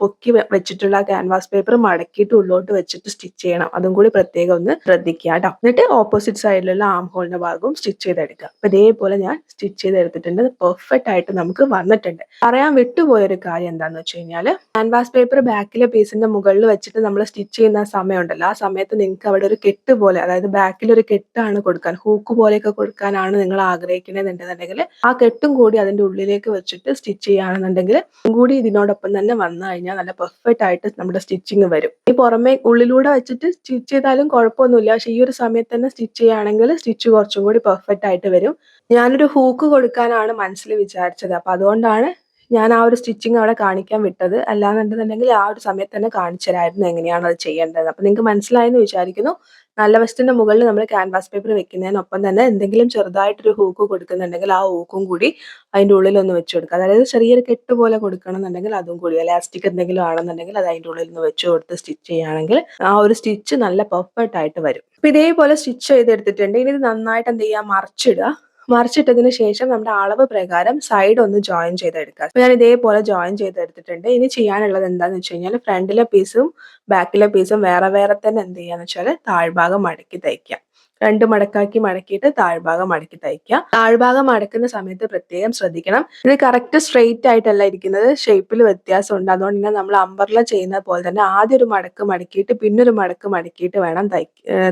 പൊക്കി വെച്ചിട്ടുള്ള ക്യാൻവാസ് പേപ്പർ മടക്കിയിട്ട് ഉള്ളോട്ട് വെച്ചിട്ട് സ്റ്റിച്ച് ചെയ്യണം. അതും കൂടി പ്രത്യേകം ഒന്ന് ശ്രദ്ധിക്കുക കേട്ടോ. എന്നിട്ട് ഓപ്പോസിറ്റ് സൈഡിലുള്ള ആം ഹോളിന്റെ ഭാഗവും സ്റ്റിച്ച് ചെയ്തെടുക്കുക. അപ്പൊ ഇതേപോലെ ഞാൻ സ്റ്റിച്ച് ചെയ്തെടുത്തിട്ടുണ്ട്. പെർഫെക്റ്റ് ആയിട്ട് നമുക്ക് വന്നിട്ടുണ്ട്. പറയാൻ വിട്ടുപോയൊരു കാര്യം എന്താന്ന് വെച്ച് കഴിഞ്ഞാൽ, ക്യാൻവാസ് പേപ്പർ ബാക്കിലെ പീസിന്റെ മുകളിൽ വെച്ചിട്ട് നമ്മൾ സ്റ്റിച്ച് ചെയ്യുന്ന സമയം ഉണ്ടല്ലോ, ആ സമയത്ത് നിങ്ങൾക്ക് അവിടെ ഒരു കെട്ട് പോലെ, അതായത് ബാക്കിൽ ഒരു കെട്ടാണ് കൊടുക്കാൻ, ഹൂക്ക് പോലെയൊക്കെ കൊടുക്കാനാണ് നിങ്ങൾ ആഗ്രഹിക്കുന്നതെന്നുണ്ടെങ്കിൽ ആ കെട്ടും കൂടി അതിന്റെ ഉള്ളിലേക്ക് വെച്ചിട്ട് സ്റ്റിച്ച് ചെയ്യുകയാണെന്നുണ്ടെങ്കിൽ കൂടി ഇതിനോടൊപ്പം തന്നെ വന്നു കഴിഞ്ഞാൽ നല്ല പെർഫെക്റ്റ് ആയിട്ട് നമ്മുടെ സ്റ്റിച്ചിങ് വരും. ഈ പുറമെ ഉള്ളിലൂടെ വെച്ചിട്ട് സ്റ്റിച്ച് ചെയ്താലും കുഴപ്പമൊന്നുമില്ല. പക്ഷെ ഈ ഒരു സമയത്ത് തന്നെ സ്റ്റിച്ച് ചെയ്യുകയാണെങ്കിൽ സ്റ്റിച്ച് കുറച്ചും കൂടി പെർഫെക്റ്റ് ആയിട്ട് വരും. ഞാനൊരു ഹൂക്ക് കൊടുക്കാനാണ് മനസ്സിൽ വിചാരിച്ചത്. അപ്പൊ അതുകൊണ്ടാണ് ഞാൻ ആ ഒരു സ്റ്റിച്ചിങ് അവിടെ കാണിക്കാൻ വിട്ടത്. അല്ലാന്നുണ്ടെന്നുണ്ടെങ്കിൽ ആ ഒരു സമയത്ത് തന്നെ കാണിച്ചു തരായിരുന്നു എങ്ങനെയാണ് അത് ചെയ്യേണ്ടത്. അപ്പൊ നിങ്ങൾക്ക് മനസ്സിലായെന്ന് വിചാരിക്കുന്നു. നല്ല വശത്തിന്റെ മുകളിൽ നമ്മൾ ക്യാൻവാസ് പേപ്പർ വെക്കുന്നതിനൊപ്പം തന്നെ എന്തെങ്കിലും ചെറുതായിട്ടൊരു ഹൂക്ക് കൊടുക്കുന്നുണ്ടെങ്കിൽ ആ ഹൂക്കും കൂടി അതിന്റെ ഉള്ളിൽ ഒന്ന് വെച്ച് കൊടുക്കുക. അതായത് ചെറിയൊരു കെട്ട് പോലെ കൊടുക്കണം എന്നുണ്ടെങ്കിൽ അതും കൂടി, എലാസ്റ്റിക് എന്തെങ്കിലും ആണെന്നുണ്ടെങ്കിൽ അത് അതിന്റെ ഉള്ളിൽ ഒന്ന് വെച്ച് കൊടുത്ത് സ്റ്റിച്ച് ചെയ്യുകയാണെങ്കിൽ ആ ഒരു സ്റ്റിച്ച് നല്ല പെർഫെക്റ്റ് ആയിട്ട് വരും. അപ്പൊ ഇതേപോലെ സ്റ്റിച്ച് ചെയ്തെടുത്തിട്ടുണ്ട്. ഇനി ഇത് നന്നായിട്ട് എന്ത് ചെയ്യുക, മറിച്ചിടുക. മറിച്ചിട്ടതിന് ശേഷം നമ്മുടെ അളവ് പ്രകാരം സൈഡ് ഒന്ന് ജോയിൻ ചെയ്തെടുക്കുക. അപ്പൊ ഞാൻ ഇതേപോലെ ജോയിൻ ചെയ്തെടുത്തിട്ടുണ്ട്. ഇനി ചെയ്യാനുള്ളത് എന്താന്ന് വെച്ച് കഴിഞ്ഞാൽ, ഫ്രണ്ടിലെ പീസും ബാക്കിലെ പീസും വേറെ വേറെ തന്നെ എന്ത് ചെയ്യാന്ന് വെച്ചാൽ താഴ്ഭാഗം മടക്കി തയ്ക്കുക. 2 മടക്കാക്കി മടക്കിയിട്ട് താഴ്ഭാഗം മടക്കി തയ്ക്കുക. താഴ്ഭാഗം മടക്കുന്ന സമയത്ത് പ്രത്യേകം ശ്രദ്ധിക്കണം. ഇത് കറക്റ്റ് സ്ട്രെയിറ്റ് ആയിട്ടല്ല ഇരിക്കുന്നത്, ഷേപ്പിൽ വ്യത്യാസമുണ്ട്. അതുകൊണ്ട് തന്നെ നമ്മൾ അമ്പർല ചെയ്യുന്ന പോലെ തന്നെ ആദ്യം ഒരു മടക്ക് മടക്കിയിട്ട് പിന്നൊരു മടക്ക് മടക്കിയിട്ട് വേണം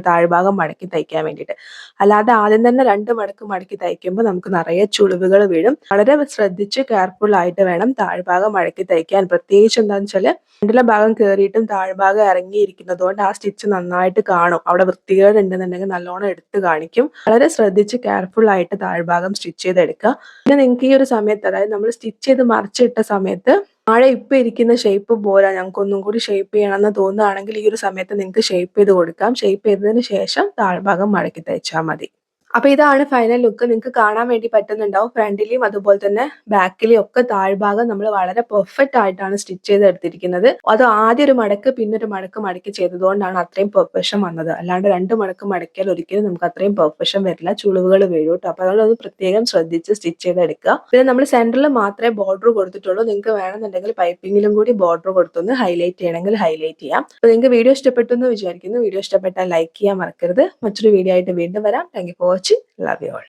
താഴ്ഭാഗം മടക്കി തയ്ക്കാൻ വേണ്ടിയിട്ട്. അല്ലാതെ ആദ്യം തന്നെ 2 മടക്ക് മടക്കി തയ്ക്കുമ്പോൾ നമുക്ക് നിറയെ ചുളിവുകൾ വീഴും. വളരെ ശ്രദ്ധിച്ച് കെയർഫുൾ ആയിട്ട് വേണം താഴ്ഭാഗം മടക്കി തയ്ക്കാൻ. പ്രത്യേകിച്ച് എന്താണെന്ന് വെച്ചാൽ ഫ്രണ്ടിലെ ഭാഗം കയറിയിട്ടും താഴ്ഭാഗം ഇറങ്ങിയിരിക്കുന്നതുകൊണ്ട് ആ സ്റ്റിച്ച് നന്നായിട്ട് കാണും. അവിടെ വൃത്തികേട് ഉണ്ടെന്നുണ്ടെങ്കിൽ നല്ലോണം എടുത്ത് കാണിക്കും. വളരെ ശ്രദ്ധിച്ച് കെയർഫുൾ ആയിട്ട് താഴ്ഭാഗം സ്റ്റിച്ച് ചെയ്തെടുക്കുക. പിന്നെ നിങ്ങൾക്ക് ഈ ഒരു സമയത്ത്, അതായത് നമ്മൾ സ്റ്റിച്ച് ചെയ്ത് മറിച്ചിട്ട സമയത്ത് താഴെ ഇപ്പൊ ഇരിക്കുന്ന ഷേപ്പ് പോരാ, ഞങ്ങൾക്ക് ഒന്നും കൂടി ഷേപ്പ് ചെയ്യണമെന്ന് തോന്നുകയാണെങ്കിൽ ഈ ഒരു സമയത്ത് നിങ്ങൾക്ക് ഷേപ്പ് ചെയ്ത് കൊടുക്കാം. ഷേപ്പ് ചെയ്തതിന് ശേഷം താഴ്ഭാഗം മടക്കി തയ്ച്ചാൽ മതി. അപ്പൊ ഇതാണ് ഫൈനൽ ലുക്ക്. നിങ്ങൾക്ക് കാണാൻ വേണ്ടി പറ്റുന്നുണ്ടാവും. ഫ്രണ്ടിലെയും അതുപോലെ തന്നെ ബാക്കിലെയും ഒക്കെ താഴ്ഭാഗം നമ്മൾ വളരെ പെർഫെക്റ്റ് ആയിട്ടാണ് സ്റ്റിച്ച് ചെയ്തെടുത്തിരിക്കുന്നത്. അത് ആദ്യം ഒരു മടക്ക് പിന്നൊരു മടക്ക് മടക്കി ചെയ്തതുകൊണ്ടാണ് അത്രയും പെർഫെക്ഷൻ വന്നത്. അല്ലാണ്ട് 2 മടക്ക് മടക്കിയാൽ ഒരിക്കലും നമുക്ക് അത്രയും പെർഫെക്ഷൻ വരില്ല, ചുളിവുകൾ വീഴും കേട്ടോ. അപ്പൊ അതുകൊണ്ട് പ്രത്യേകം ശ്രദ്ധിച്ച് സ്റ്റിച്ച് ചെയ്തെടുക്കുക. പിന്നെ നമ്മൾ സെന്ററിൽ മാത്രമേ ബോർഡർ കൊടുത്തിട്ടുള്ളൂ. നിങ്ങൾക്ക് വേണമെന്നുണ്ടെങ്കിൽ പൈപ്പിങ്ങിലും കൂടി ബോർഡർ കൊടുത്തൊന്ന് ഹൈലൈറ്റ് ചെയ്യണമെങ്കിൽ ഹൈലൈറ്റ് ചെയ്യാം. അപ്പൊ നിങ്ങൾക്ക് വീഡിയോ ഇഷ്ടപ്പെട്ടു എന്ന് വിചാരിക്കുന്നു. വീഡിയോ ഇഷ്ടപ്പെട്ടാൽ ലൈക്ക് ചെയ്യാൻ മറക്കരുത്. മറ്റൊരു വീഡിയോ ആയിട്ട് വീണ്ടും വരാം. Thank you for watching. Love you all.